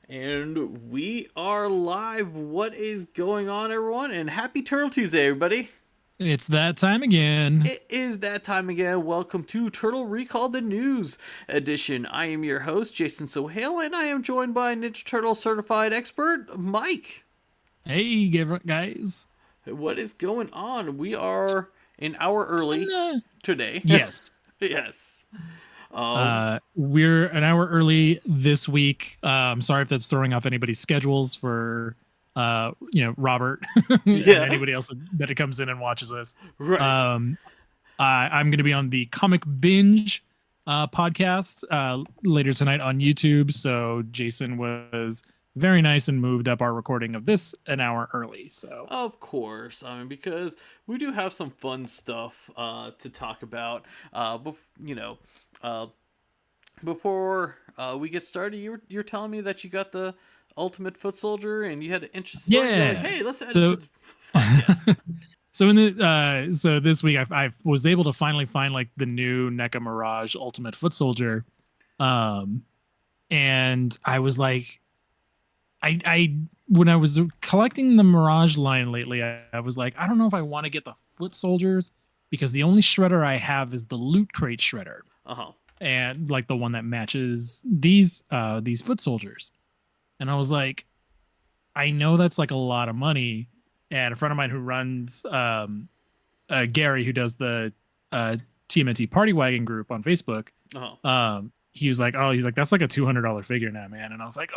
And we are live. What is going on, everyone? And happy Turtle Tuesday, everybody. It's that time again. It is that time again. Welcome to Turtle Recall the News edition. I am your host, Jason Sohail, and I am joined by Ninja Turtle certified expert, Mike. Hey, guys. What is going on? We are an hour early today. Yes. Yes. We're an hour early this week. Sorry if that's throwing off anybody's schedules for, Robert and anybody else that comes in and watches us. Right. I'm going to be on the Comic Binge podcast later tonight on YouTube. So Jason was very nice and moved up our recording of this an hour early. So of course, because we do have some fun stuff to talk about. Before we get started, you're telling me that you got the Ultimate Foot Soldier and you had an interesting story. Yeah. Like, hey, let's add it to the podcast. So this week I was able to finally find like the new NECA Mirage Ultimate Foot Soldier, and I was like, I when I was collecting the Mirage line lately, I was like, I don't know if I want to get the Foot Soldiers because the only shredder I have is the Loot Crate shredder, and like the one that matches these Foot Soldiers, and I was like, I know that's like a lot of money. And a friend of mine who runs Gary, who does the TMNT Party Wagon group on Facebook, he was like, that's like a $200 figure now, man. And I was like,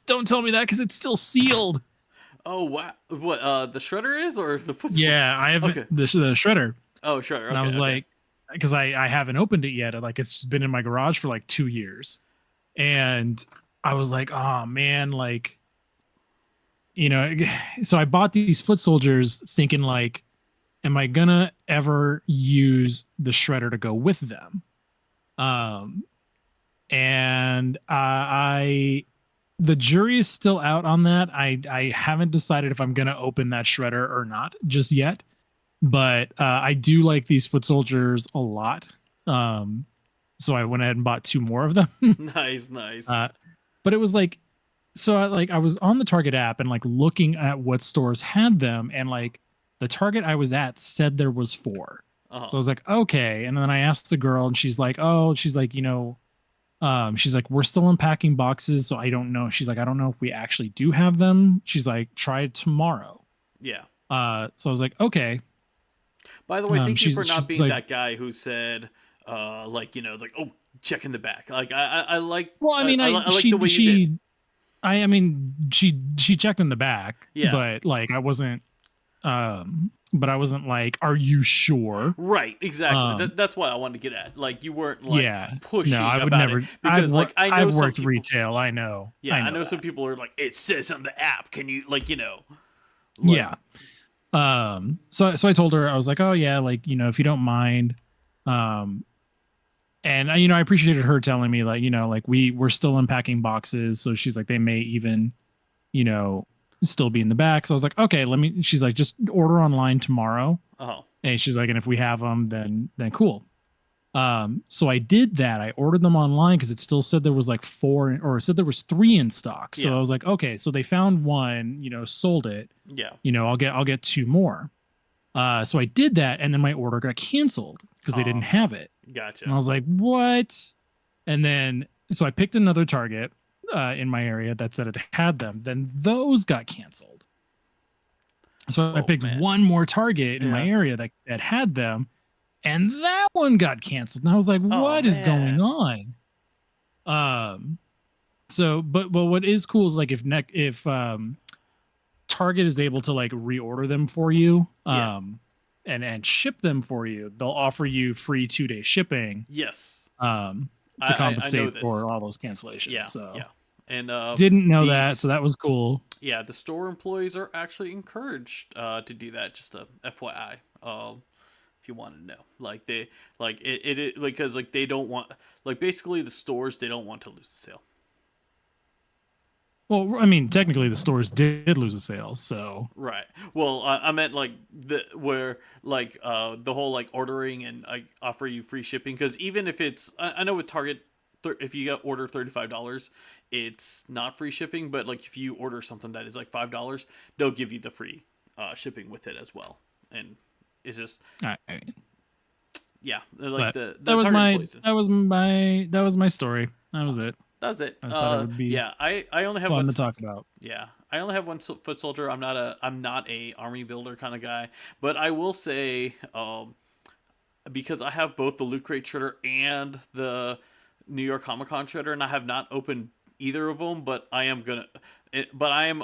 don't tell me that because it's still sealed. Oh, wow. What, the shredder is or the foot? Yeah, I have the shredder. Oh, shredder. And I was like, because I haven't opened it yet. Like, it's been in my garage for like 2 years. And I was like, oh, man, like, so I bought these Foot Soldiers thinking like, am I gonna ever use the shredder to go with them? And the jury is still out on that. I haven't decided if I'm gonna open that shredder or not just yet, but I do like these Foot Soldiers a lot. So I went ahead and bought 2 more of them. Nice. But it was like, so I was on the Target app and like looking at what stores had them, and like the Target I was at said there was 4. So I was like, okay. And then I asked the girl and she's like, she's like, we're still unpacking boxes. So I don't know. She's like, I don't know if we actually do have them. She's like, try it tomorrow. Yeah. So I was like, okay. By the way, thank you for not being that guy who said, check in the back. Like I like. Well, I mean, I like the way you did. I mean, she checked in the back, but like I wasn't like, are you sure? Right, exactly. That's what I wanted to get at. Like you weren't like pushing I would about never, it because I've worked retail. I know. Yeah, I know some people are like, it says on the app. Can you yeah. So I told her, I was like, oh yeah, like if you don't mind, and I appreciated her telling me like, like we're still unpacking boxes. So she's like, they may even, still be in the back. So I was like, okay, she's like, just order online tomorrow. And she's like, and if we have them, then cool. So I did that. I ordered them online because it still said there was like 4, or it said there was 3 in stock. So I was like, okay, so they found 1, sold it. Yeah. I'll get 2 more. So I did that, and then my order got canceled because they didn't have it. Gotcha. And I was like, what? And then, so I picked another Target in my area that said it had them. Then those got canceled. So I picked one more Target in my area that had them, and that one got canceled. And I was like, what is going on? So, but what is cool is like if Target is able to like reorder them for you, and ship them for you, they'll offer you free 2-day shipping. Yes. To compensate for all those cancellations. Yeah. So yeah. And didn't know that, so that was cool. Yeah, the store employees are actually encouraged to do that. Just a FYI, if you want to know, like they like it because like they don't want, like basically the stores, they don't want to lose the sale. Well, I mean, technically the stores did lose a sale, so right. Well, I meant like the whole like ordering and like offer you free shipping, because even if it's, I know with Target if you order $35, it's not free shipping. But like if you order something that is like $5, they'll give you the free shipping with it as well. And it's just I, yeah, like but the Target employees. that was my story. That was it. That's it. I just thought it would be Yeah, I only have fun one to talk about. Yeah, I only have one foot soldier. I'm not a army builder kind of guy, but I will say, because I have both the Loot Crate shredder and the New York Comic Con shredder, and I have not opened either of them, but I am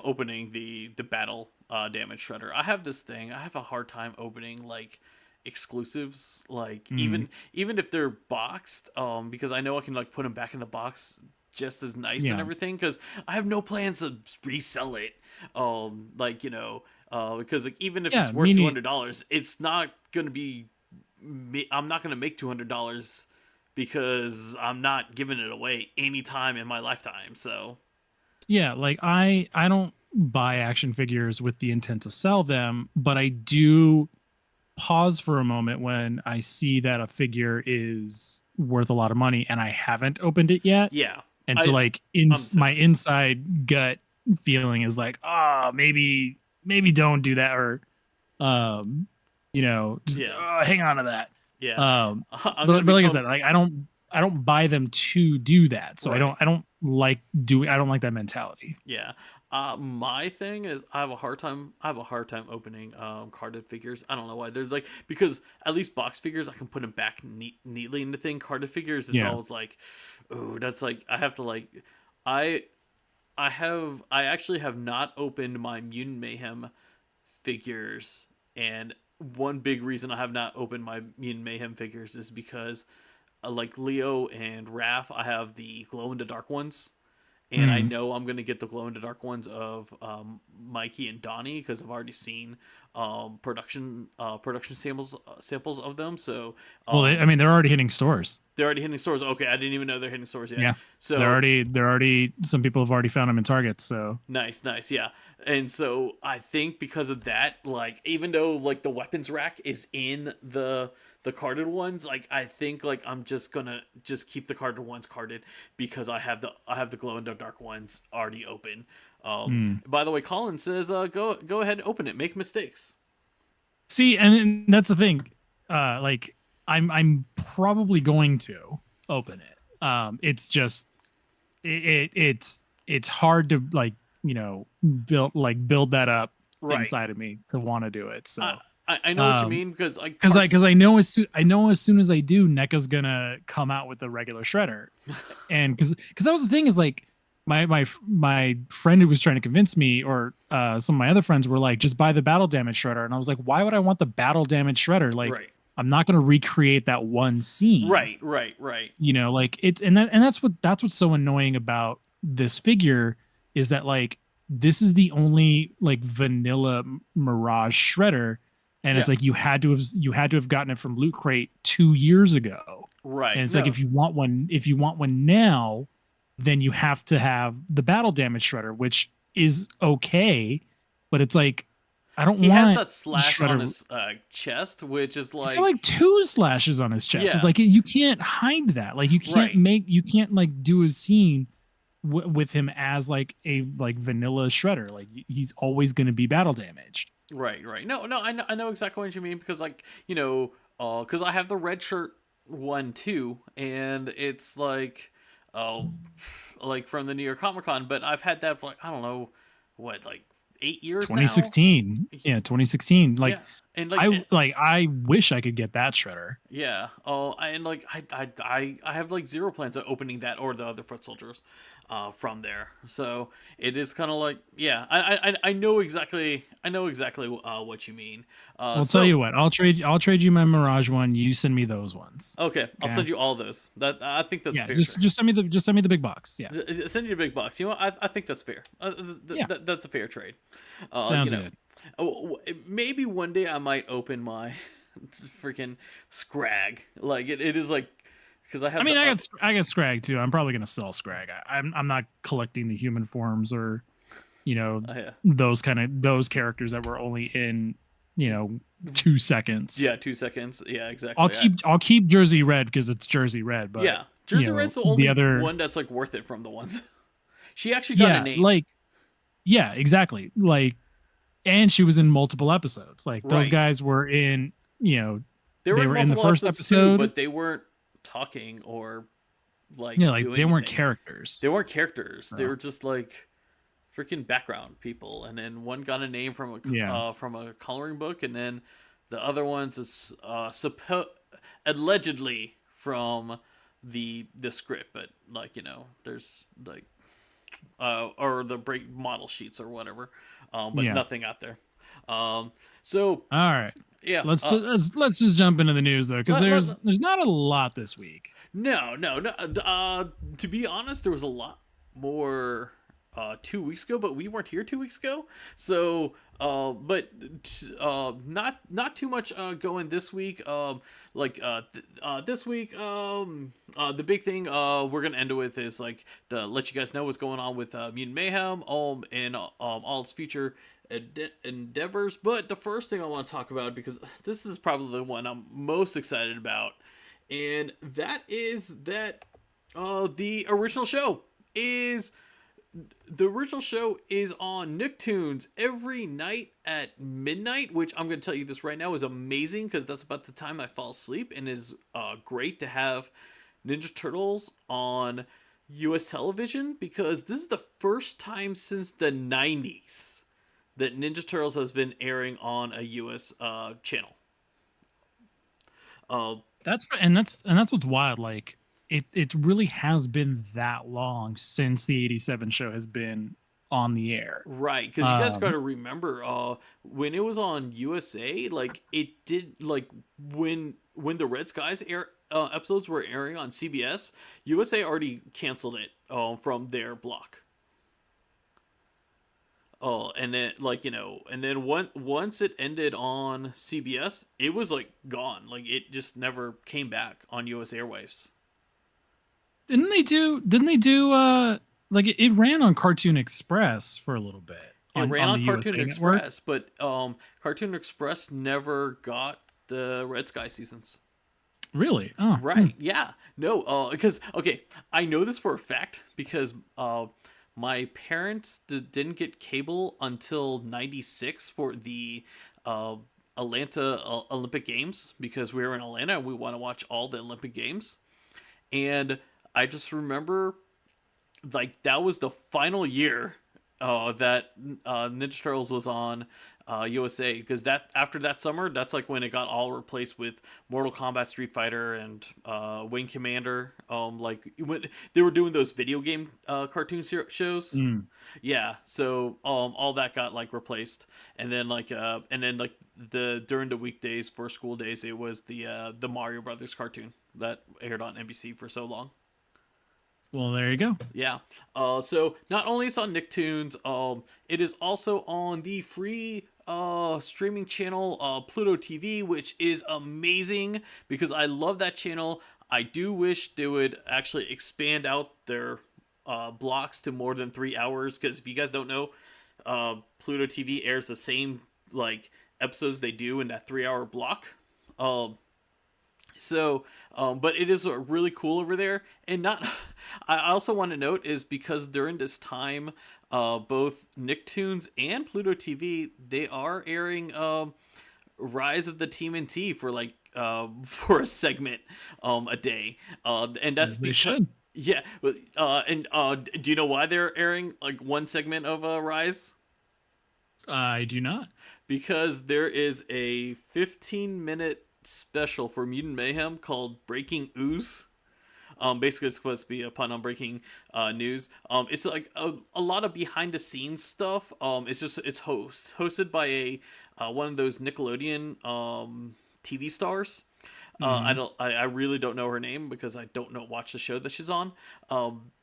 opening the battle damage shredder. I have this thing. I have a hard time opening like exclusives, like even if they're boxed, because I know I can like put them back in the box just as nice and everything, because I have no plans to resell it, like because like even if it's worth $200, it's not gonna be I'm not gonna make $200 because I'm not giving it away anytime in my lifetime. So yeah, like I don't buy action figures with the intent to sell them, but I do pause for a moment when I see that a figure is worth a lot of money and I haven't opened it yet. Yeah. And so like my inside gut feeling is like, maybe don't do that, or just hang on to that. Yeah. But like I said, like I don't buy them to do that. So right. I don't like that mentality. Yeah. My thing is I have a hard time opening carded figures. I don't know why. There's like, because at least box figures I can put them back neatly in the thing. Carded figures, it's always like, oh, that's like I have to like I actually have not opened my Mutant Mayhem figures, and one big reason I have not opened my Mutant Mayhem figures is because like Leo and Raph, I have the glow in the dark ones. And I know I'm gonna get the glow in the dark ones of Mikey and Donnie because I've already seen production samples of them. So they're already hitting stores. They're already hitting stores. Okay, I didn't even know they're hitting stores yet. Yeah. So they're already. Some people have already found them in Target. So nice. Yeah. And so I think because of that, like even though like the weapons rack is in the carded ones, like I think like I'm just gonna keep the carded ones carded because I have the glow in the dark ones already open. By the way, Colin says go ahead and open it. Make mistakes. See, and that's the thing. Like I'm probably going to open it. It's just it's hard to like build that up inside of me to want to do it. So I know what you mean because I know as soon as I do, NECA's gonna come out with the regular shredder, and because that was the thing is like my friend who was trying to convince me, or some of my other friends were like, just buy the battle damage shredder, and I was like, why would I want the battle damage shredder? Like I'm not gonna recreate that one scene. Right. Like it's and that's what's so annoying about this figure is that like this is the only like vanilla Mirage shredder. And it's like you had to have gotten it from Loot Crate 2 years ago. Right. And it's like if you want one now, then you have to have the battle damage shredder, which is okay, but it's like I don't want. He has that slash on his chest, which is like he's got like 2 slashes on his chest. Yeah. It's like you can't hide that. Like you can't like do a scene with him as like a like vanilla shredder. Like he's always going to be battle damaged. Right. No, I know exactly what you mean because like, because I have the red shirt one too, and it's like, like from the New York Comic Con, but I've had that for like, I don't know, what, like 8 years 2016. Now? Yeah, 2016. Like, yeah. And I wish I could get that shredder. Yeah. Oh, and like I have like zero plans of opening that or the other foot soldiers from there. So it is kind of like, yeah, I know exactly what you mean. I'll tell you what, I'll trade you my Mirage one. You send me those ones. Okay. I'll send you all those. That I think that's fair. Just send me the big box. Yeah. Send you the big box. You know what? I think that's fair. That's a fair trade. Sounds good. Maybe one day I might open my freaking Scrag. Like it is like because I have. I got Scrag too. I'm probably gonna sell Scrag. I'm not collecting the human forms or, those characters that were only in 2 seconds. Yeah, 2 seconds. Yeah, exactly. I'll keep Jersey Red because it's Jersey Red. But yeah, Jersey Red's the the only other. one that's like worth it from the ones. She actually got a Yeah, name. like yeah, exactly. Like, and she was in multiple episodes. Like those Right. guys were in, They were they in were in the multiple first episodes too, episode. but they weren't talking or like Yeah, like doing they weren't anything. characters. They weren't characters. They So, were just like freaking background people. And then one got a name yeah. from a coloring book, and then the other ones is allegedly from the script, but like there's like or the break model sheets or whatever, but Yeah. nothing out there. So All right. yeah, Let's just jump into the news though, because let, let, there's not a lot this week. no. To be honest, there was a lot more 2 weeks ago, but we weren't here 2 weeks ago. So, not too much going this week. This week, the big thing we're gonna end it with is like to let you guys know what's going on with Mutant Mayhem, and all its future endeavors. But the first thing I want to talk about, because this is probably the one I'm most excited about, and that is that the original show is on Nicktoons every night at midnight, which I'm going to tell you this right now is amazing because that's about the time I fall asleep, and is great to have Ninja Turtles on US television, because this is the first time since the 90s that Ninja Turtles has been airing on a US channel. That's what's wild. Like it really has been that long since the '87 show has been on the air. Right, because you guys got to remember, when it was on USA, like it did, like when the Red Skies episodes were airing on CBS, USA already canceled it from their block. Oh, and then once it ended on CBS, it was like gone. Like it just never came back on US airwaves. Didn't they do like it ran on Cartoon Express for a little bit It ran on on the Cartoon USA network? Express, but Cartoon Express never got the Red Sky seasons. Really? Oh. Right? Yeah. No. Because okay, I know this for a fact because my parents didn't get cable until '96 for the Atlanta Olympic Games, because we were in Atlanta and we want to watch all the Olympic Games. And I just remember, like, that was the final year that Ninja Turtles was on USA, because that after that summer, that's like when it got all replaced with Mortal Kombat, Street Fighter, and Wing Commander. Like when they were doing those video game cartoon shows. Mm. Yeah, so all that got like replaced, and then the during the weekdays for school days, it was the Mario Brothers cartoon that aired on NBC for so long. Well, there you go. Yeah. So not only it's on Nicktoons, it is also on the free streaming channel Pluto TV, which is amazing because I love that channel. I do wish they would actually expand out their blocks to more than 3 hours, because if you guys don't know, Pluto TV airs the same like episodes they do in that 3 hour block. But it is really cool over there, and not. I also want to note is because during this time, both Nicktoons and Pluto TV, they are airing Rise of the TMNT for like for a segment a day, and that's As they because. should. Yeah, do you know why they're airing like one segment of Rise? I do not. Because there is a 15-minute special for Mutant Mayhem called Breaking Ooze. Basically, it's supposed to be a pun on breaking news. It's like a lot of behind the scenes stuff. It's hosted by a one of those Nickelodeon TV stars. I really don't know her name because I don't watch the show that she's on.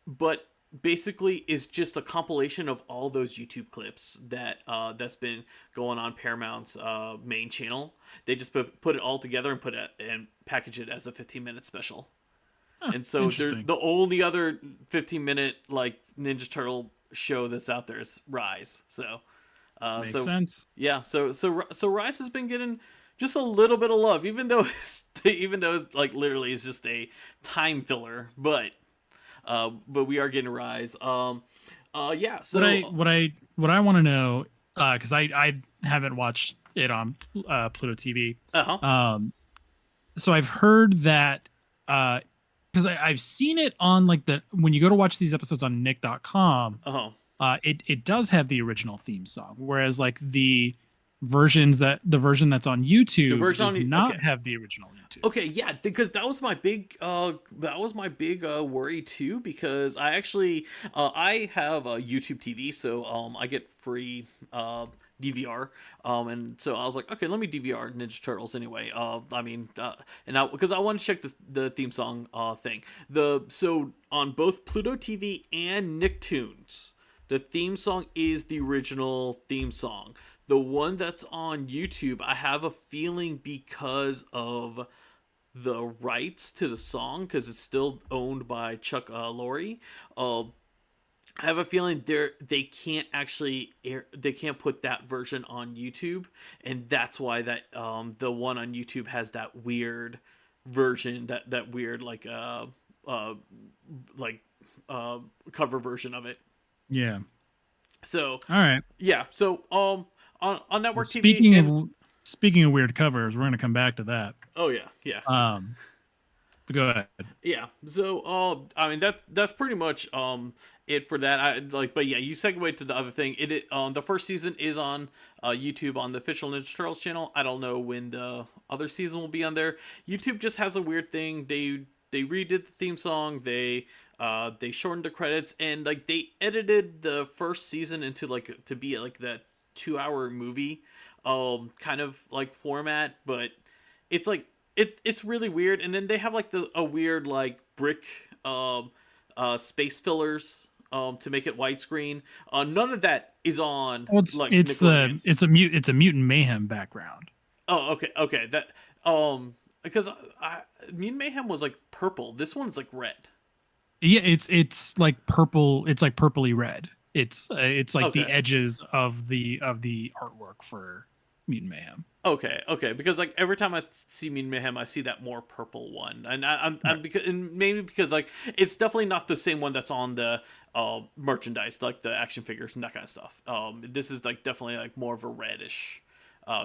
But basically is just a compilation of all those YouTube clips that's been going on Paramount's main channel. They just put it all together and and package it as a 15-minute special. Huh, And so the only other 15-minute like Ninja Turtle show that's out there is Rise. So makes sense. yeah, so Rise has been getting just a little bit of love, even though even though it's like literally it's just a time filler, but we are getting a rise. Yeah. What I So what I what I want to know, because I haven't watched it on Pluto TV. uh huh. Um, so I've heard that because I've seen it on like the when you go to watch these episodes on Nick.com, Uh huh. it does have the original theme song, whereas like the version that's on The YouTube version does on not okay. have the original YouTube. Okay, yeah, because that was my big worry too. Because I actually I have a YouTube TV, so I get free DVR, and so I was like, okay, let me DVR Ninja Turtles anyway. And I because I want to check the theme song thing. So on both Pluto TV and Nicktoons, the theme song is the original theme song. The one that's on YouTube, I have a feeling because of the rights to the song, because it's still owned by Chuck Lorre. Uh, I have a feeling they can't actually they can't put that version on YouTube, and that's why that the one on YouTube has that weird version, that weird uh like uh cover version of it. Yeah. So All right. yeah, so on network TV Speaking and of speaking of weird covers, we're gonna come back to that. oh yeah, yeah. Um, but go ahead. Yeah. So, I mean that's pretty much it for that. I like, but yeah, you segue to the other thing. The first season is on YouTube on the official Ninja Turtles channel. I don't know when the other season will be on there. YouTube just has a weird thing. They redid the theme song. They shortened the credits, and like they edited the first season into like to be like that 2 hour movie kind of like format, but it's like it's really weird. And then they have like a weird like brick space fillers to make it widescreen. None of that is on Well, like Nickelodeon. it's a Mutant Mayhem background. Oh, okay, that because Mutant Mayhem was like purple. This one's like red. Yeah, it's like purple. It's like purpley red. It's like the Okay. edges of the artwork for Mutant Mayhem. Okay, because like every time I see Mutant Mayhem, I see that more purple one, and I'm Right. because and maybe because like it's definitely not the same one that's on the merchandise, like the action figures and that kind of stuff. This is like definitely like more of a reddish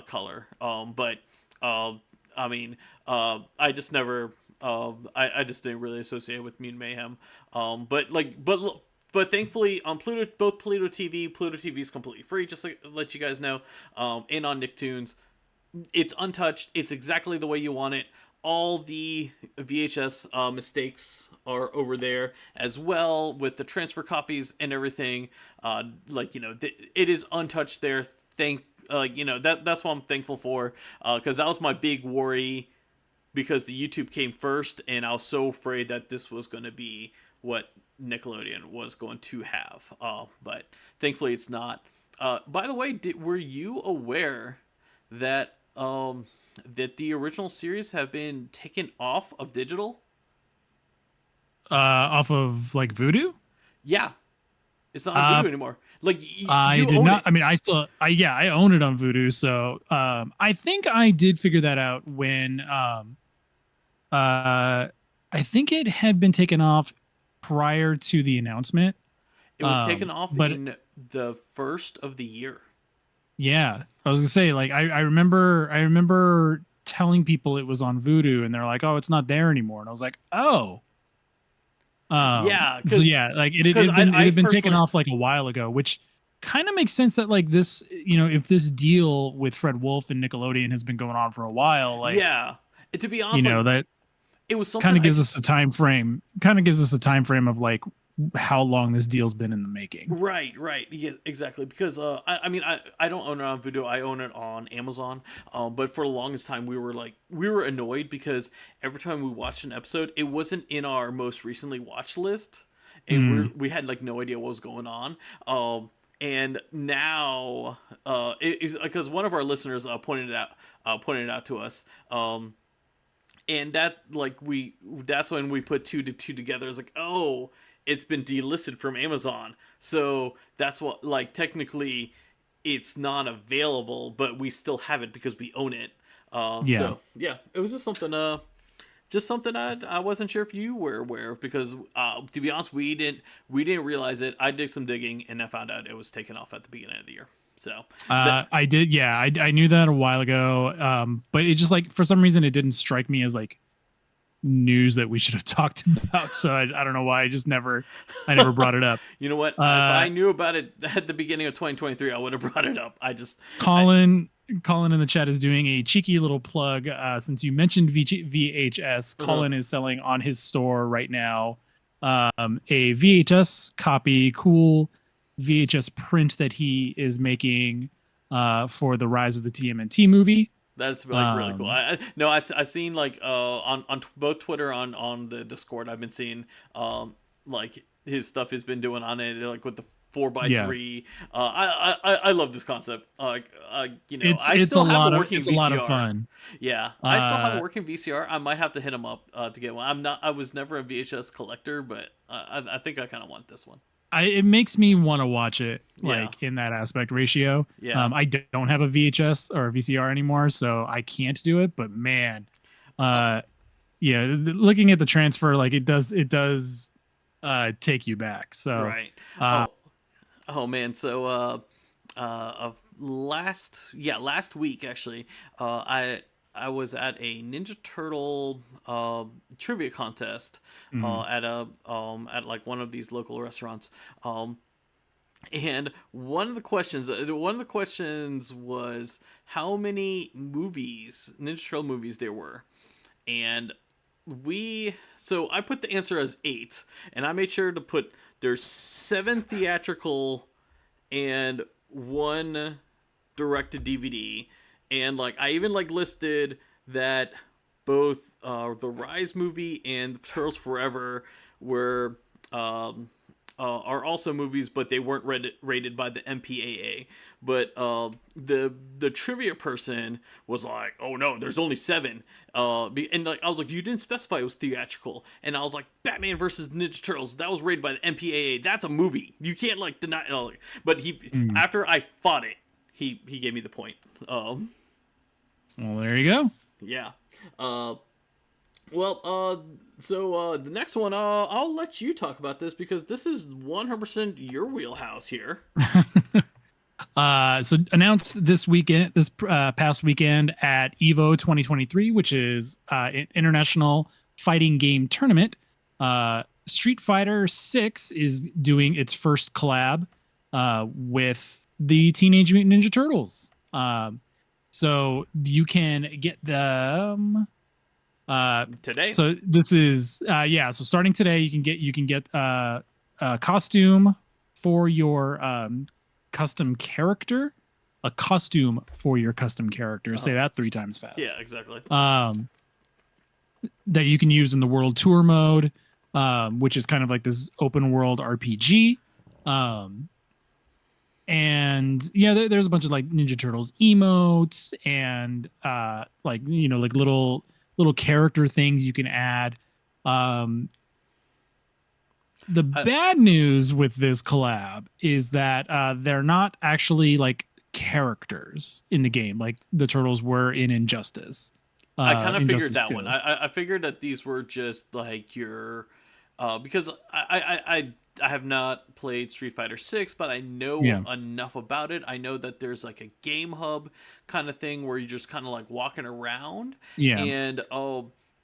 color. But uh, I mean, I just never I just didn't really associate with Mutant Mayhem. But like but thankfully on Pluto, both Pluto TV is completely free. Just to let you guys know, and on Nicktoons, it's untouched. It's exactly the way you want it. All the VHS mistakes are over there as well, with the transfer copies and everything. It is untouched there. That's what I'm thankful for, because that was my big worry, because the YouTube came first, and I was so afraid that this was going to be what Nickelodeon was going to have. But thankfully, it's not. By the way, were you aware that that the original series have been taken off of digital? Off of like Voodoo. Yeah, it's not on Uh, Voodoo anymore. Like I you did own not. it. I mean, I own it on Voodoo. So I think I did figure that out when uh, I think it had been taken off prior to the announcement. It was taken off But in the first of the year. yeah, I was gonna say like I remember telling people it was on Voodoo, and they're like, "Oh, it's not there anymore," and I was like, "Oh." Yeah, So yeah, like it because had been it I had been taken personally off like a while ago, which kind of makes sense that like this, if this deal with Fred Wolf and Nickelodeon has been going on for a while, like yeah. To be honest, like that it was something kind of I gives us just the time frame, kind of gives us a time frame of like how long this deal's been in the making. right, yeah, exactly. Because I mean, I don't own it on Vudu. I own it on Amazon. But for the longest time, we were annoyed because every time we watched an episode, it wasn't in our most recently watched list, and Mm. we had like no idea what was going on. And now, it's because one of our listeners pointed it out to us. And that's when we put two to two together. It's like, oh, it's been delisted from Amazon, so that's what, like, technically it's not available, but we still have it because we own it. Yeah. So yeah, it was just something I wasn't sure if you were aware of because to be honest, we didn't realize it. I did some digging and I found out it was taken off at the beginning of the year. So that I did. Yeah, I knew that a while ago. But it just like for some reason it didn't strike me as like news that we should have talked about. So I don't know why I never brought it up. you know what? If Uh, I knew about it at the beginning of 2023, I would have brought it up. I Colin in the chat is doing a cheeky little plug. Since you mentioned VHS, uh-huh. Colin is selling on his store right now a VHS copy, cool VHS print that he is making for the Rise of the TMNT movie. That's like really cool. Um, No, I seen like on both Twitter on the Discord. I've been seeing like his stuff he's been doing on it, like with the four by yeah, three. I love this concept. I it's still have a working it's a lot of VCR. fun. Yeah, I still have a Uh, working VCR. I might have to hit him up to get one. I was never a VHS collector, but I think I kind of want this one. it makes me want to watch it Yeah, like in that aspect ratio. yeah. I don't have a VHS or a VCR anymore, so I can't do it. But man, Oh, uh, yeah, looking at the transfer, like it does take you back. So, right. uh, Oh man. So of last week actually, I was at a Ninja Turtle trivia contest mhm. at like one of these local restaurants. And one of the questions was how many movies Ninja Turtle movies there were, and I put the answer as 8, and I made sure to put there's 7 theatrical and 1 direct to DVD, and like I even like listed that both the Rise movie and Turtles Forever were are also movies, but they weren't rated by the MPAA. But the trivia person was like, "Oh no, there's only 7." And like I was like, "You didn't specify it was theatrical." And I was like, "Batman versus Ninja Turtles, that was rated by the MPAA. That's a movie. You can't like deny." But Mhm. after I fought it, he gave me the point. Well, there you go. Yeah. Uh, well, the next one, I'll let you talk about this because this is 100% your wheelhouse here. So announced this past weekend at Evo 2023, which is an international fighting game tournament. Street Fighter 6 is doing its first collab with the Teenage Mutant Ninja Turtles. So you can get them. Today. So this is yeah. So starting today, you can get a costume for your custom character, a costume for your custom character. Say that 3 times Yeah, fast. exactly. That you can use in the world tour mode, which is kind of like this open world RPG. And yeah, there's a bunch of like Ninja Turtles emotes and like like little character things you can add. Um, the Uh, bad news with this collab is that they're not actually like characters in the game like the turtles were in Injustice. I kind of figured Injustice that 2. one. I figured that these were just like your, because I have not played Street Fighter 6, but I know Yeah. enough about it. I know that there's like a game hub kind of thing where you're just kind of like walking around, Yeah. and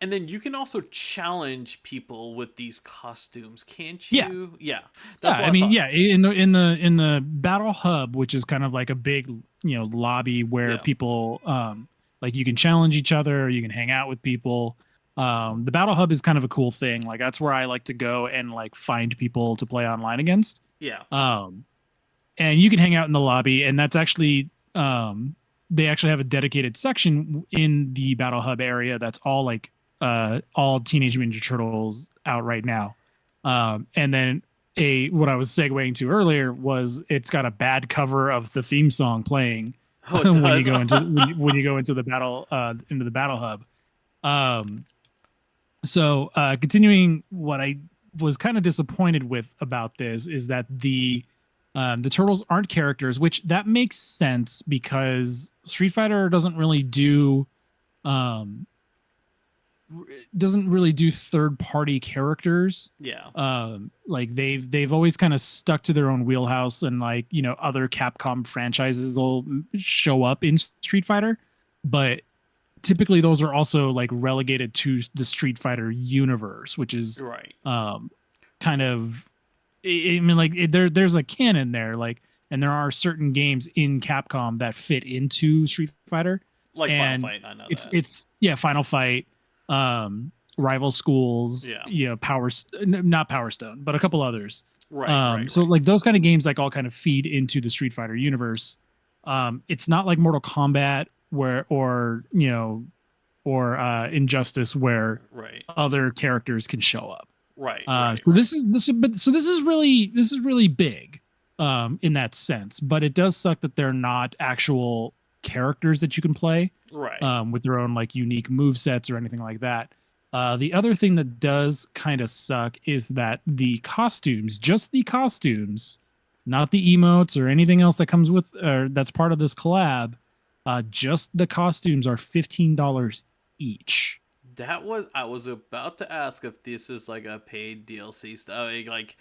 and then you can also challenge people with these costumes, can't Yeah. you? Yeah, Yeah, that's what I I mean, thought. yeah, in the battle hub, which is kind of like a big, lobby where Yeah, people like you can challenge each other, you can hang out with people. The battle hub is kind of a cool thing. Like that's where I like to go and like find people to play online against. yeah. Um and you can hang out in the lobby, and that's actually they actually have a dedicated section in the battle hub area that's all Teenage Mutant Ninja Turtles out right now. And then what I was segueing to earlier was it's got a bad cover of the theme song playing Oh, it when you does. go into when you go into the battle hub. Um, so continuing, what I was kind of disappointed with about this is that the turtles aren't characters, which that makes sense because Street Fighter doesn't really do um doesn't really do third party characters. Yeah. Like they've always kind of stuck to their own wheelhouse, and like, you know, other Capcom franchises will show up in Street Fighter, but typically those are also like relegated to the Street Fighter universe, which is Right. kind of, I mean, like there's a canon there, like, and there are certain games in Capcom that fit into Street Fighter, Like Final and Fight, I know that. it's yeah, Final Fight, Rival Schools, Yeah. you know, not Power Stone, but a couple others. Right. Right. So Right. like those kind of games like all kind of feed into the Street Fighter universe. It's not like Mortal Kombat where, or you know, or Injustice where Right. other characters can show up. Right. Right. So Right. this is really big in that sense, but it does suck that they're not actual characters that you can play Right. with their own like unique move sets or anything like that. The other thing that does kind of suck is that the costumes, just the costumes, not the emotes or anything else that comes with or that's part of this collab, just the costumes are $15 each. That was I was about to ask if this is like a paid DLC stuff, like,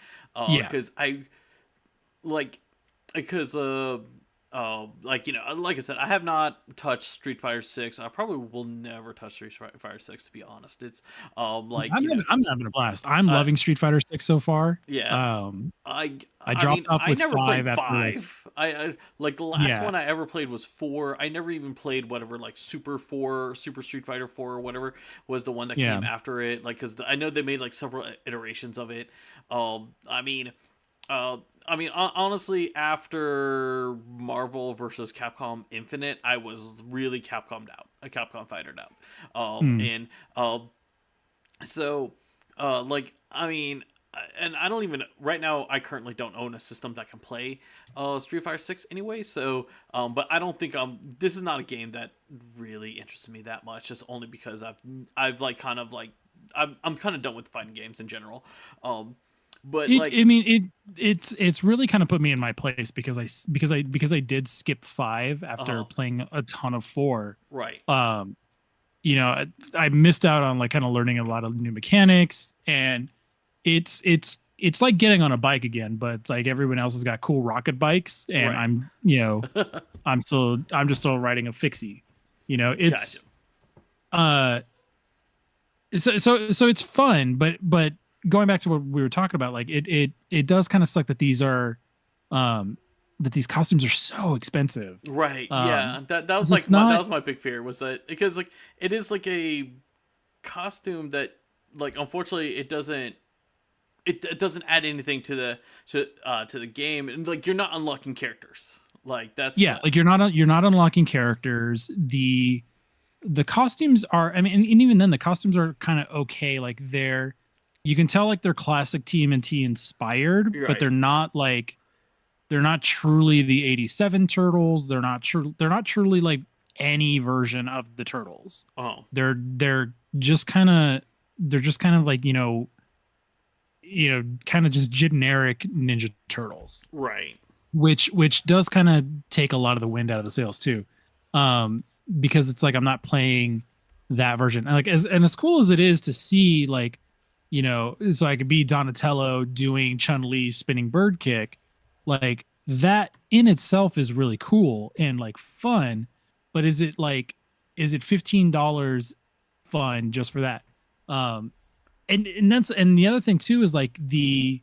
Yeah. because I like because like, you know, like I said, I have not touched Street Fighter 6. I probably will never touch Street Fighter 6, to be honest. It's like, you know, I'm having a blast. I'm uh loving Street Fighter 6 so far. yeah. I I mean, dropped off I with never played 5 after like, 5. I like the last yeah, one I ever played was 4. I never even played whatever, like Super 4, Super Street Fighter 4 or whatever was the one that yeah. came after it, like, cuz I know they made like several iterations of it. I mean, honestly, after Marvel versus Capcom Infinite, I was really Capcomed out, a Capcom fighter out. Mm. And so, like, I mean, and I don't even right now. I currently don't own a system that can play Street Fighter 6 anyway. So, but I don't think this is not a game that really interests me that much. Just only because I've like kind of like I'm kind of done with fighting games in general. But like, I mean, it's really kind of put me in my place because I did skip 5 after uh playing a ton of 4. right, Um, you know, I missed out on like kind of learning a lot of new mechanics, and it's like getting on a bike again, but it's like everyone else has got cool rocket bikes, and right, I'm, you know, I'm just still riding a fixie. You know, gotcha. uh so it's fun, but going back to what we were talking about, like it does kind of suck that these are that these costumes are so expensive. Right, yeah. That was 'Cause like it's that not, was my big fear, was that because like it is like a costume that, like, unfortunately it doesn't add anything to the game, and like you're not unlocking characters. Like that's yeah, the like you're not unlocking characters. The costumes are, I mean, and even then the costumes are kind of okay. Like you can tell like they're classic TMNT inspired, but right. they're not truly the 87 turtles. They're not truly like any version of the turtles. Oh, They're just kind of like, kind of just generic Ninja Turtles, right. which does kind of take a lot of the wind out of the sails too. Um, because it's like I'm not playing that version. And like as cool as it is to see, like, so I could be Donatello doing Chun-Li's spinning bird kick, like that in itself is really cool and like fun, but is it $15 fun just for that? And the other thing too is like the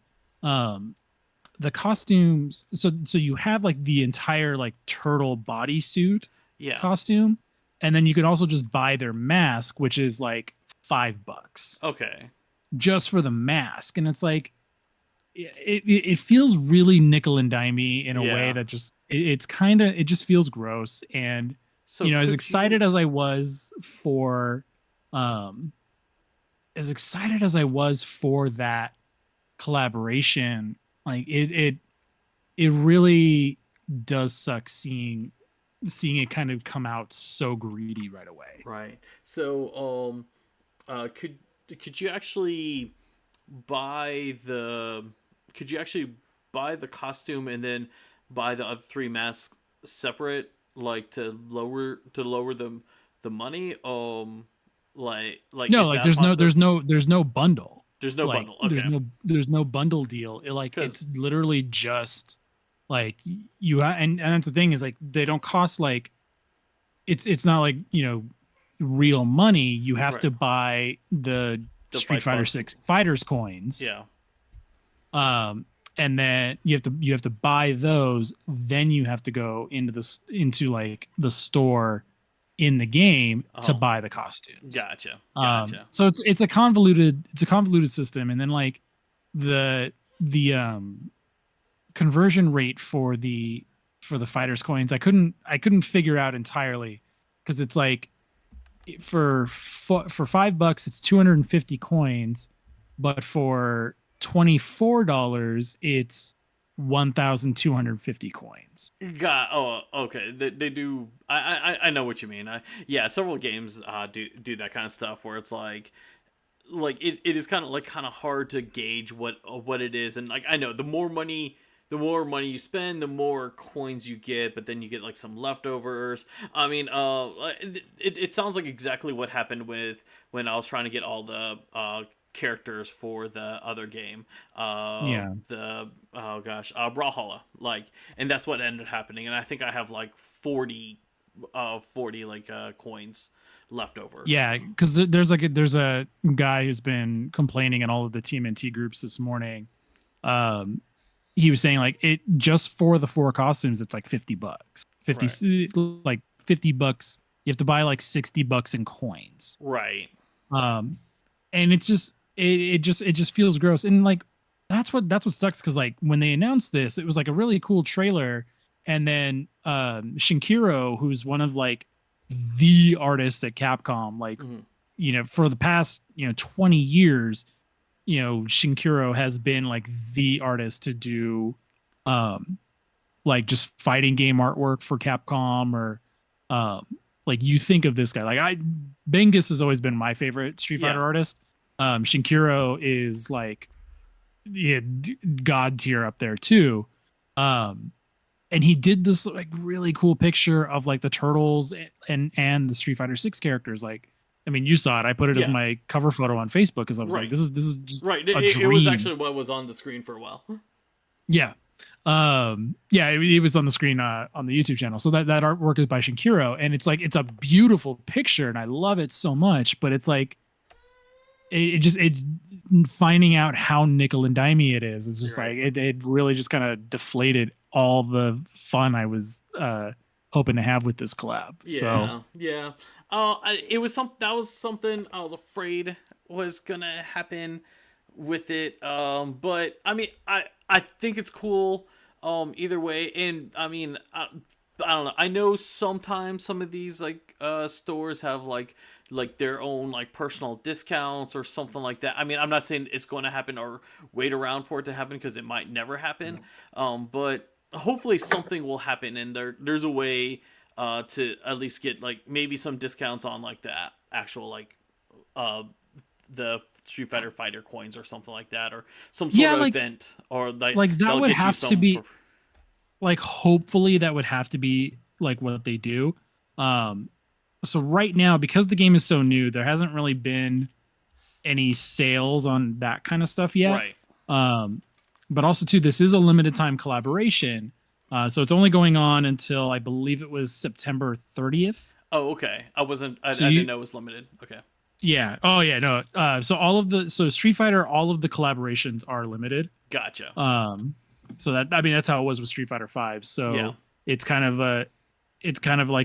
costumes. So you have like the entire like turtle bodysuit Yeah. costume, and then you can also just buy their mask, which is like $5 Okay. just for the mask. And it's like it feels really nickel and dimey in a way Yeah. that just it just feels gross. And So as could you? excited as I was for um that collaboration, like it really does suck seeing it kind of come out so greedy right away. Right. So could you actually buy the could you actually buy the costume and then buy the other three masks separate, like to lower the money, like No, is like that a possibility? there's no bundle. There's no Like bundle. Okay. there's no bundle deal. Because It's literally just like and that's the thing is like they don't cost like it's not like, real money. You have right, to buy the the Street fight Fighter cost. 6 fighters coins. Yeah. And then you have to buy those, then you have to go into like the store in the game to Oh, buy the costumes. gotcha. Gotcha. So it's a convoluted system, and then like the conversion rate for the fighters coins, I couldn't figure out entirely, because it's like for $5 it's 250 coins, but for $24 it's 1,250 coins. Got. Oh, okay. They do. I know what you mean. Yeah, several games do that kind of stuff where it's like it is kind of hard to gauge what it is, and like I know the more money you spend, the more coins you get, but then you get like some leftovers. I mean, it sounds like exactly what happened with when I was trying to get all the characters for the other game, Yeah. the oh gosh, Brawlhalla, like, and that's what ended up happening. And I think I have like 40 like coins left over. Yeah, because there's a guy who's been complaining in all of the TMNT groups this morning. Um, he was saying like it just for the 4 costumes, it's like $50, Right. like $50. You have to buy like $60 in coins. Right. Um, and it just feels gross. And like that's what sucks, because like when they announced this, it was like a really cool trailer, and then Shinkiro, who's one of like the artists at Capcom, like Mhm. for the past 20 years, Shinkiro has been like the artist to do like just fighting game artwork for Capcom, or um like you think of this guy, like Bengus has always been my favorite Street Yeah. Fighter artist. Shinkiro is like, yeah, god tier up there too. um and he did this like really cool picture of like the turtles and the Street Fighter 6 characters. Like, I mean, you saw it. I put it as Yeah. my cover photo on Facebook, because I was like, Right. this is just Right. a It was dream. actually what was on the screen for a while. Yeah. Yeah, it was on the screen on the YouTube channel. So that artwork is by Shinkiro, and it's like it's a beautiful picture, and I love it so much. But it's like it finding out how nickel and dimey it is just You're right. like it really just kind of deflated all the fun I was hoping to have with this collab. So Yeah, yeah. It was that was something I was afraid was gonna happen with it. But I mean, I think it's cool. Either way, and I mean, I don't know. I know sometimes some of these like stores have like their own like personal discounts or something like that. I mean, I'm not saying it's going to happen or wait around for it to happen, because it might never happen. But hopefully something will happen, and there's a way to at least get like maybe some discounts on like the actual like uh the Street Fighter coins or something like that, or some sort yeah, of like event, or like that they'll would get you have to some be for like, hopefully that would have to be like what they do. So right now, because the game is so new, there hasn't really been any sales on that kind of stuff yet. right. But also too, this is a limited time collaboration. So it's only going on until I believe it was September 30th. Oh, okay. I So didn't you know it was limited. Okay. Yeah. Oh yeah, no. So Street Fighter, all of the collaborations are limited. Gotcha. So that, I mean, that's how it was with Street Fighter 5. Yeah. So it's kind of like,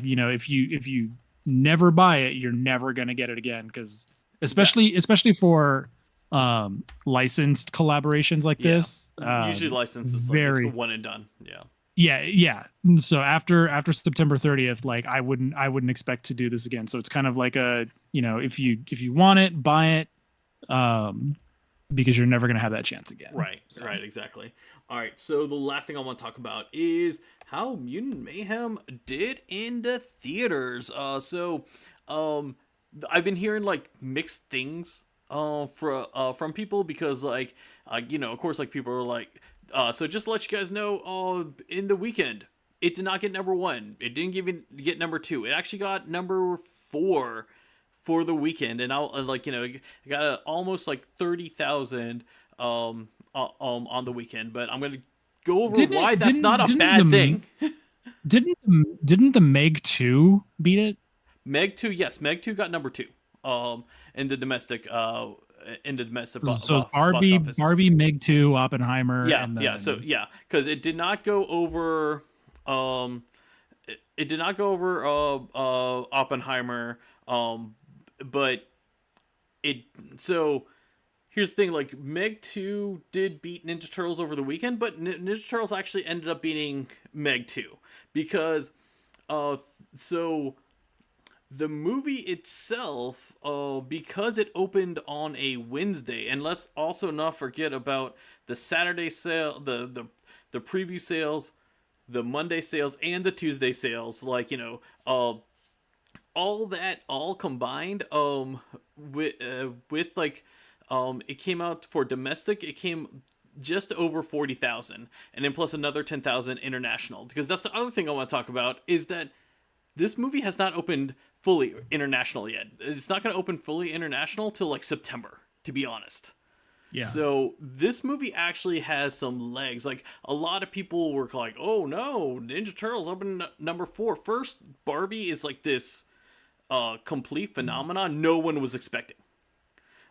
if you never buy it, you're never gonna get it again, because Yeah. especially for licensed collaborations like Yeah. this, Usually licenses like this very one and done. Yeah. yeah. So after September 30th, like I wouldn't expect to do this again. So it's kind of like if you want it, buy it, because you're never gonna have that chance again. Right. So. Right. Exactly. All right. So the last thing I want to talk about is how Mutant Mayhem did in the theaters. I've been hearing like mixed things from people, because of course, like people are like, so just to let you guys know, in the weekend it did not get number one. It didn't even get number two. It actually got number four for the weekend, and I'll like it got almost like 30,000 on the weekend. But I'm gonna go over Didn't why it? that's not a Didn't bad the thing. didn't the Meg 2 beat it? Meg 2, yes, Meg 2 got number 2 in the domestic So it's box office. Barbie, Meg 2, Oppenheimer, Yeah, and yeah. So then yeah, because it did not go over. It did not go over Oppenheimer. But it so here's the thing: like Meg 2 did beat Ninja Turtles over the weekend, but Ninja Turtles actually ended up beating Meg 2 because so the movie itself, because it opened on a Wednesday, and let's also not forget about the Saturday sale, the preview sales, the Monday sales, and the Tuesday sales. Like all that all combined, with like, it came out for domestic. It came just over 40,000, and then plus another 10,000 international. Because that's the other thing I want to talk about is that this movie has not opened fully international yet. It's not going to open fully international till like September, to be honest. yeah. So this movie actually has some legs. Like a lot of people were like, "Oh no, Ninja Turtles open number 4 first." Barbie is like this complete phenomenon no one was expecting.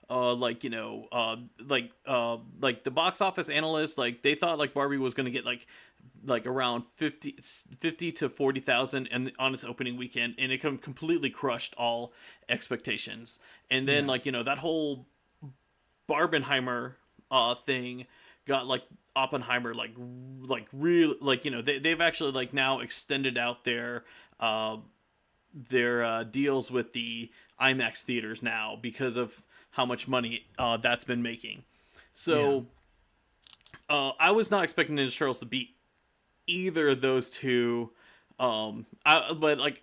Like the box office analysts, like they thought like Barbie was gonna get like around 50 to 40,000 and on its opening weekend, and it completely crushed all expectations. And then Yeah. that whole Barbenheimer thing got like Oppenheimer like real like they've actually like now extended out their deals with the IMAX theaters now because of how much money that's been making. Yeah. So I was not expecting Ninja Turtles to beat either of those two. But like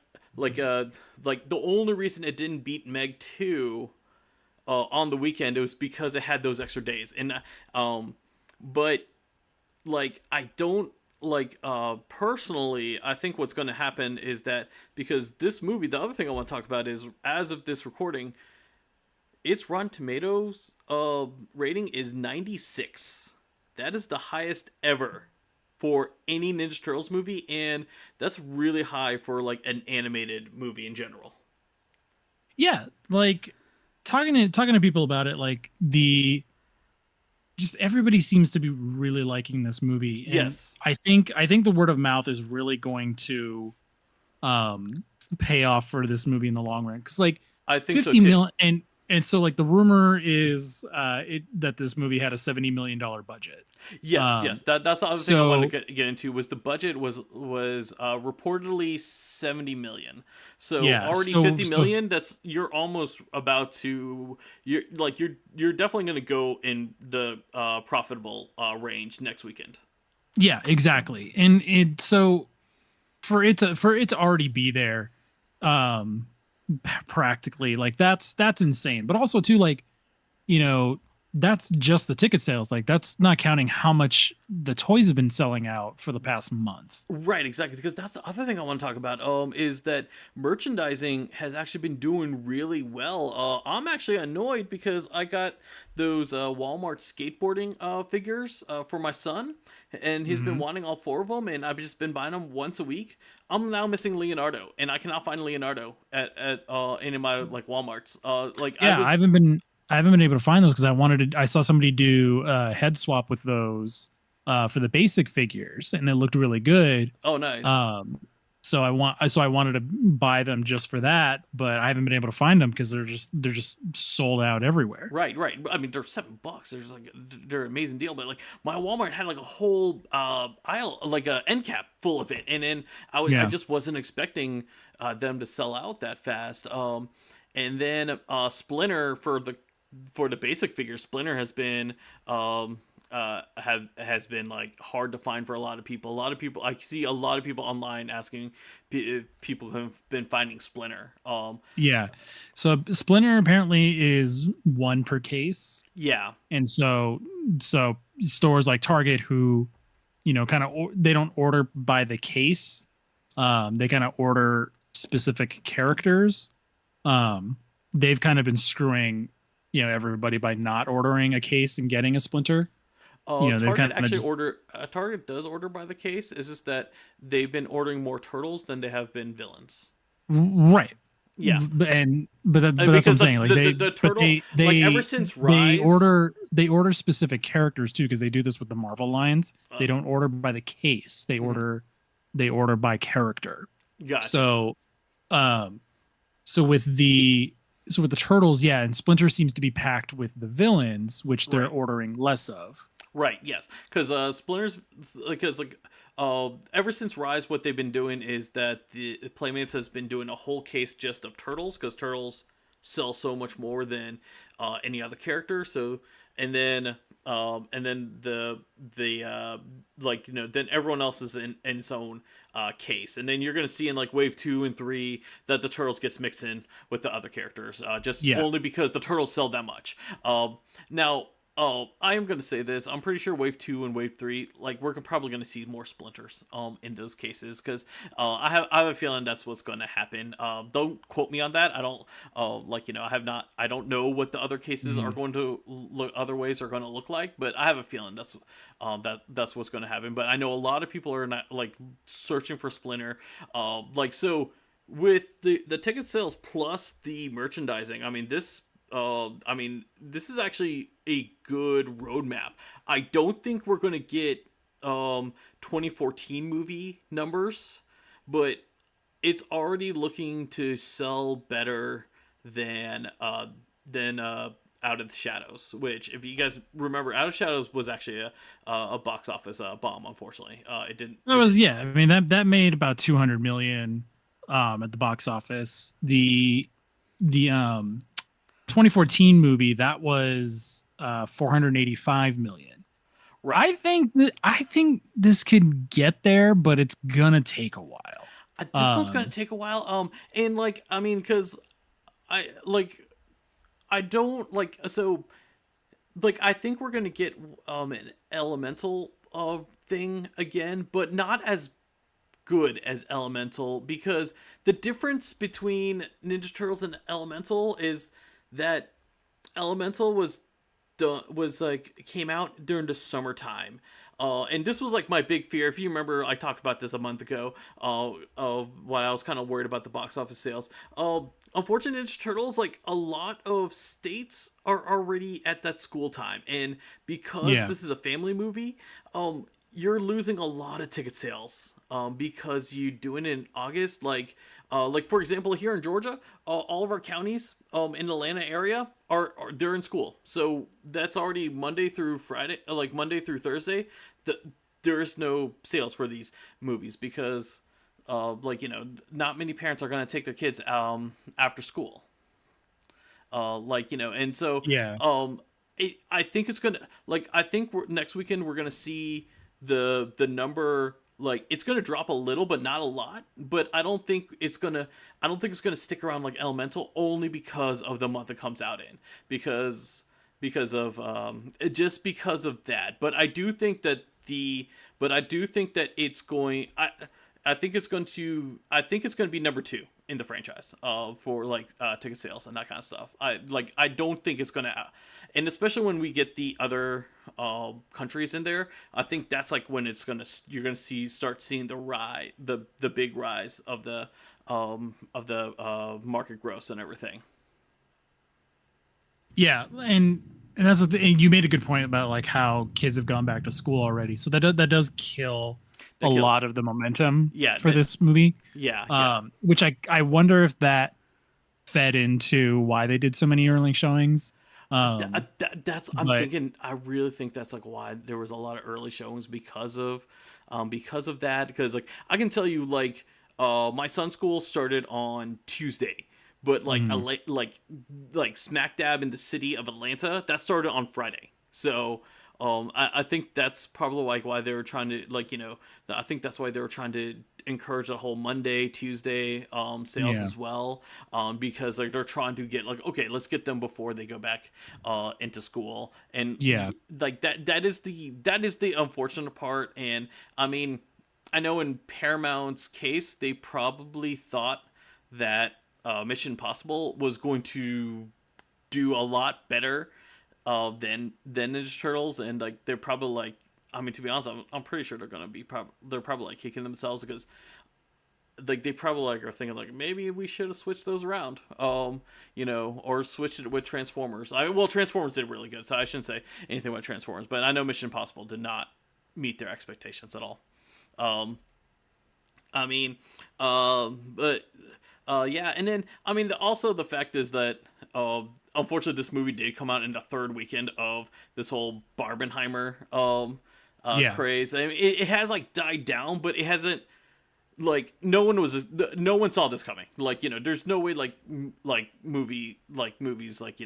the only reason it didn't beat Meg 2 on the weekend, it was because it had those extra days. And but like I don't like personally, I think what's going to happen is that because this movie, the other thing I want to talk about is as of this recording, its Rotten Tomatoes rating is 96. That is the highest ever for any Ninja Turtles movie, and that's really high for like an animated movie in general. Yeah, like talking to people about it, like the just everybody seems to be really liking this movie, and Yes, I think the word of mouth is really going to um pay off for this movie in the long run, because like I think so 50 too. million, and so like the rumor is that this movie had a $70 million budget. Yes, um yes. That's the other thing I wanted so to get into was the budget was reportedly 70 million. So yeah, already so 50 so million. That's you're almost about to you're definitely going to go in the profitable range next weekend. yeah, exactly. And it so for it to already be there, um practically, like that's insane. But also too, like, you know, that's just the ticket sales. Like that's not counting how much the toys have been selling out for the past month. Right, exactly. Because that's the other thing I want to talk about. Is that merchandising has actually been doing really well. I'm actually annoyed because I got those Walmart skateboarding figures for my son, and he's been Mhm. wanting all 4 of them, and I've just been buying them once a week. I'm now missing Leonardo, and I cannot find Leonardo at any of my like WalMarts. Like I Yeah, was. I haven't been able to find those because I saw somebody do a head swap with those for the basic figures, and it looked really good. Oh, nice. Um, so I wanted to buy them just for that, but I haven't been able to find them because they're just sold out everywhere. Right, right. I mean, they're $7. They're just like they're an amazing deal. But like my Walmart had like a whole aisle, like a end cap full of it, and then I Yeah. just wasn't expecting them to sell out that fast. And then Splinter for the basic figure, Splinter has been has been like hard to find for a lot of people. A lot of people I see a lot of people online asking if people have been finding Splinter. Yeah. So Splinter apparently is one per case. Yeah, And so stores like Target, who kind of they don't order by the case. They kind of order specific characters. They've kind of been screwing everybody by not ordering a case and getting a Splinter. They've Target kind of actually just order. Target does order by the case. Is just that they've been ordering more turtles than they have been villains. right. Yeah, But that's what I'm because saying. Like the turtle, like ever since they Rise, order specific characters too, because they do this with the Marvel lines. uh, They don't order by the case. mhm, They order by character. gotcha. So um so with the turtles, yeah, and Splinter seems to be packed with the villains, which they're Right. ordering less of. Right. Yes. Because Splinter's because ever since Rise, what they've been doing is that the Playmates has been doing a whole case just of turtles because turtles sell so much more than any other character. So and then the then everyone else is in its own case, and then you're gonna see in like wave 2 and 3 that the turtles gets mixed in with the other characters, just Yeah. only because the turtles sell that much. Now, oh, I am going to say this. I'm pretty sure Wave 2 and Wave 3, like, we're probably going to see more splinters in those cases because I have a feeling that's what's going to happen. Don't quote me on that. I don't, I don't know what the other cases are Mhm. going to look, other ways are going to look like, but I have a feeling that's what's going to happen. But I know a lot of people are not, like, searching for Splinter. So with the ticket sales plus the merchandising, this is actually a good roadmap. I don't think we're going to get 2014 movie numbers, but it's already looking to sell better than Out of the Shadows, which, if you guys remember, Out of Shadows was actually a box office bomb. Unfortunately, it didn't. That was, yeah. I mean, that made about 200 million at the box office. The 2014 movie, that was 485 million. Right. I think this could get there, but it's gonna take a while. This one's gonna Um, take a while. And like, I mean, because I like I don't like so like I think we're gonna get an elemental thing again, but not as good as elemental because the difference between Ninja Turtles and elemental is that elemental was like came out during the summertime. And this was like my big fear. If you remember, I talked about this a month ago. Why I was kind of worried about the box office sales. Unfortunately, Ninja Turtles, like a lot of states are already at that school time, and because yeah, this is a family movie, you're losing a lot of ticket sales. Because you do it in August, like for example, here in Georgia, all of our counties in the Atlanta area are they're in school, so that's already Monday through Friday, like Monday through Thursday. There is no sales for these movies because, not many parents are gonna take their kids after school. And so yeah, I think it's gonna I think next weekend we're gonna see the number, like it's gonna drop a little but not a lot, but I don't think it's gonna stick around like Elemental, only because of the month it comes out in, because of just because of that. But I do think that it's going I think it's going to be number 2 in the franchise for like ticket sales and that kind of stuff. I don't think it's going to, and especially when we get the other countries in there, I think that's like when you're going to start seeing the big rise of the market gross and everything. yeah. And that's the thing. You made a good point about like how kids have gone back to school already, so that does kill a That kills. lot of the momentum Yeah, for this movie. yeah. Which I wonder if that fed into why they did so many early showings. That's I'm But thinking. I really think that's like why there was a lot of early showings because of that. Because like I can tell you, like my son's school started on Tuesday, but like a mm, like smack dab in the city of Atlanta, that started on Friday. So I think that's probably like why they were trying to like I think that's why they were trying to encourage the whole Monday Tuesday sales Yeah. as well, because like they're trying to get like, okay, let's get them before they go back into school. And Yeah. like that is the unfortunate part. And I mean, I know in Paramount's case they probably thought that Mission Impossible was going to do a lot better than Ninja Turtles, and like they're probably like, I mean, to be honest, I'm pretty sure they're probably like kicking themselves because like they probably like are thinking like maybe we should have switched those around, or switched it with Transformers. Well, Transformers did really good, so I shouldn't say anything about Transformers, but I know Mission Impossible did not meet their expectations at all. Um, I mean, but yeah, and then I mean, also the fact is that unfortunately, this movie did come out in the third weekend of this whole Barbenheimer Yeah. craze. I mean, it has like died down, but it hasn't like no one saw this coming. Like there's no way like movies like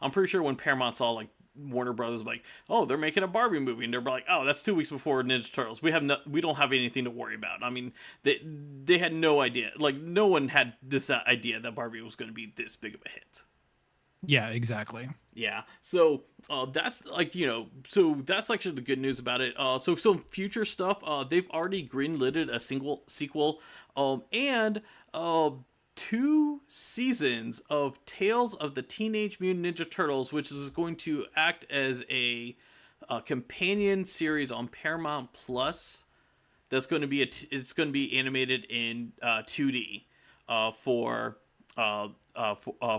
I'm pretty sure when Paramount saw like Warner Brothers like, oh, they're making a Barbie movie, and they're like, oh, that's 2 weeks before Ninja Turtles. We don't have anything to worry about. I mean, they had no idea. Like no one had this idea that Barbie was going to be this big of a hit. Yeah, exactly. Yeah. So that's like so that's actually the good news about it. So some future stuff. They've already greenlighted a single sequel. And 2 seasons of Tales of the Teenage Mutant Ninja Turtles, which is going to act as a companion series on Paramount Plus. That's going to be it's going to be animated in 2D for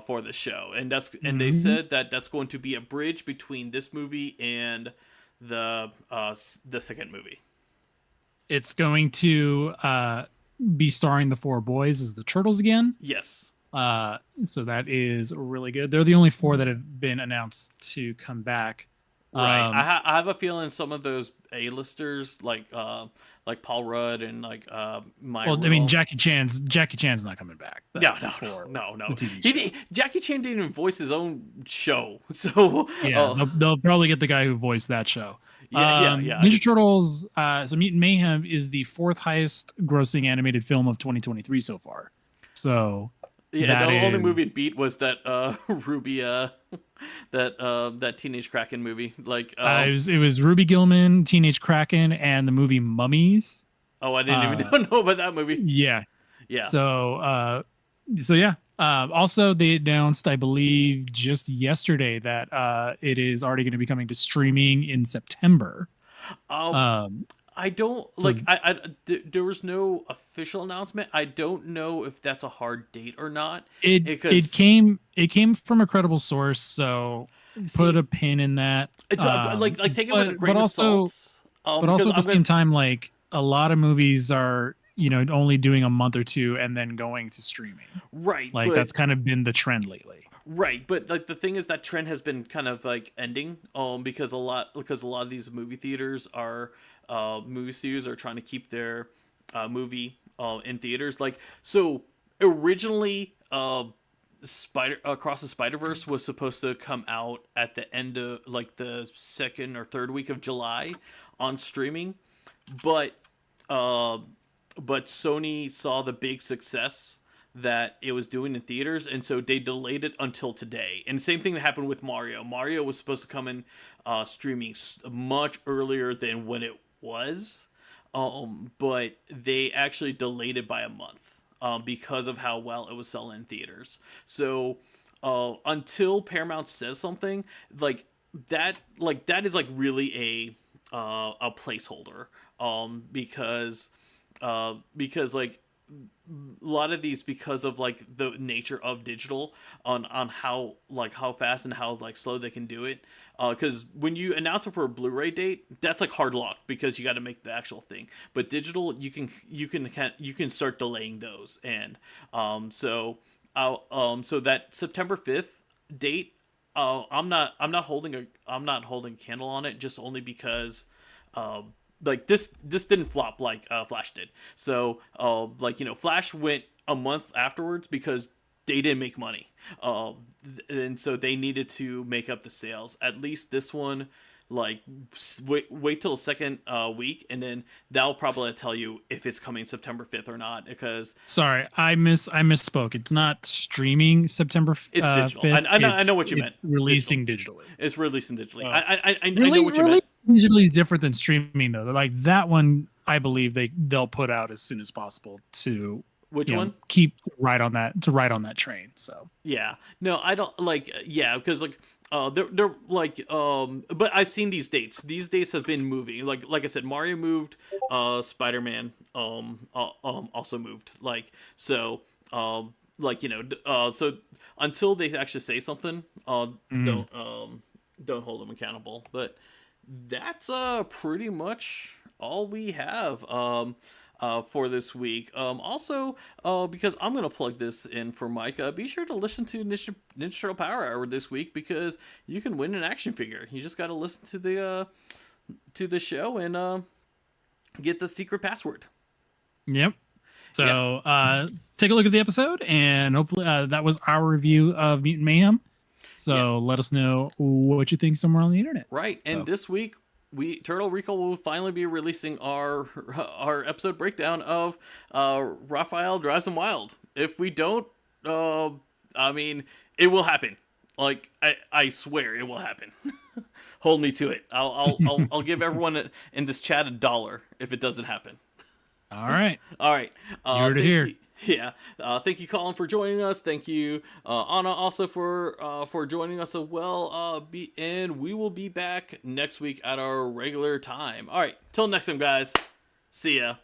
for the show, and they Hmm. said that that's going to be a bridge between this movie and the second movie. It's going to be starring the four boys as the turtles again. Yes. So that is really good. They're the only four that have been announced to come back. Right. Um, I have a feeling some of those A-listers like Paul Rudd and like Maya well, I mean, Rudolph. Jackie Chan's not coming back. No, no, For no, no, the no. TV show. Jackie Chan didn't even voice his own show, so Yeah, they'll probably get the guy who voiced that show. yeah, I Ninja guess. Turtles. So Mutant Mayhem is the fourth highest grossing animated film of 2023 so far. So Yeah, the that only movie it is. beat was that Ruby that Teenage Kraken movie. Like It was Ruby Gillman, Teenage Kraken, and the movie Mummies. oh, I didn't Uh, even know about that movie. yeah. Yeah. So yeah. Also, they announced, I believe, just yesterday that it is already going to be coming to streaming in September. Um Um, I don't so like there was no official announcement. I don't know if that's a hard date or not it because came from a credible source, so put see a pin in that. like take it with a But grain of also salt. but Because also at the I'm gonna same time, like a lot of movies are only doing a month or two and then going to streaming. right, Like but that's kind of been the trend lately. right, but like the thing is that trend has been kind of like ending, because a lot of these movie studios are trying to keep their movie in theaters. Like so, originally, Spider Across the Spider Verse was supposed to come out at the end of like the second or third week of July on streaming, but uh, Sony saw the big success that it was doing in theaters, and so they delayed it until today. And same thing that happened with Mario. Mario was supposed to come in streaming much earlier than when it was, but they actually delayed it by a month because of how well it was selling in theaters. So until Paramount says something that is like really a placeholder, because like a lot of these, because of like the nature of digital on how fast and how like slow they can do it, because when you announce it for a Blu-ray date, that's like hard luck because you got to make the actual thing. But digital, you can start delaying those. And so that September 5th date, I'm not holding a candle on it, just only because like this didn't flop like Flash did. So Flash went a month afterwards because they didn't make money, and so they needed to make up the sales. At least this one, like wait till the second week, and then that'll probably tell you if it's coming September 5th or not. Because Sorry, I misspoke. It's not streaming September it's digital. 5th. I know what you meant. It's releasing digitally. It's releasing digitally. Oh. I know what you meant. Digitally is different than streaming though. Like that one, I believe they'll put out as soon as possible to which one keep right on that train. So yeah, no, I don't like because like they're like but I've seen these dates. These dates have been moving. Like I said, Mario moved, Spider-Man also moved. Like so like so until they actually say something, don't hold them accountable. But that's pretty much all we have for this week. Also, because I'm gonna plug this in for Mike, be sure to listen to Ninja Turtle Power Hour this week, because you can win an action figure. You just got to listen to the show and get the secret password. Yep. So take a look at the episode, and hopefully that was our review of Mutant Mayhem. So let us know what you think somewhere on the internet. Right. And this week, Turtle Recall will finally be releasing our episode breakdown of Raphael Drives Him Wild. If we don't, I mean, it will happen. Like I swear it will happen. Hold me to it. I'll give everyone in this chat $1 if it doesn't happen. All right. All right. You heard it here. Yeah. Thank you, Colin, for joining us. Thank you, Anna, also for joining us as well. And we will be back next week at our regular time. All right. Till next time, guys. See ya.